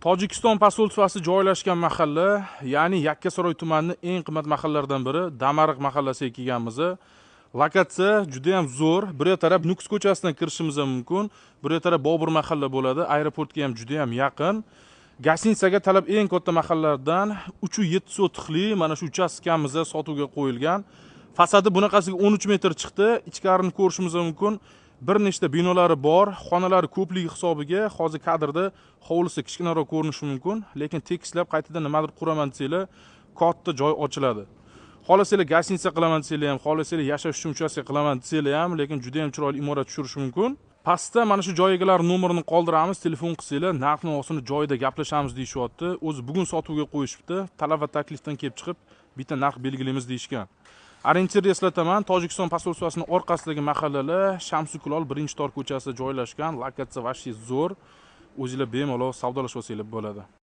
Tojikiston posolstvasi joylashgan mahalla, ya'ni Yakkasaroy tumanining eng qimmat mahallaridan biri Damariq mahallasiga kelganmiz. Lokatsiya juda ham zo'r. Bir taraf Nukus ko'chasidan kirishimiz ham mumkin. Bir taraf Bobur mahalla bo'ladi. Aeroportga ham juda ham yaqin. Gostinitsaga talab eng katta mahallalardan 3-7 sotixli mana shu uchastkamizda sotuvga qo'yilgan. Fasadi bunaqasiga 13 metr chiqdi. Ichkarini ko'rishimiz mumkin. Bir nechta binolari bor, xonalari ko'pligi hisobiga hozir kadrda hovlisi kichkinaroq ko'rinishi mumkin, lekin tekislab qaytadan nimadir quraman desanglar, katta joy ochiladi. Xohlasanglar gostinitsa qilaman desanglar ham, xohlasanglar yashash uchun uchastka qilaman desanglar ham, lekin juda ham chiroyli imorat tushirish mumkin. Pastda mana shu joy egalari nomerini qoldiramiz, telefon qilsanglar, narx-navosini joyida gaplashamiz deyishyapti. O'zi bugun sotuvga qo'yishibdi, talab va taklifdan kelib chiqib, bitta narx belgilaymiz deyishgan. Orientir eslataman, Tojikiston posolstvasining orqasidagi mahallalar Shamsukulol 1-tor ko'chasida joylashgan, lokatsiya vashti zo'r. O'zingizlar bemalol savdolashib olsanglar bo'ladi.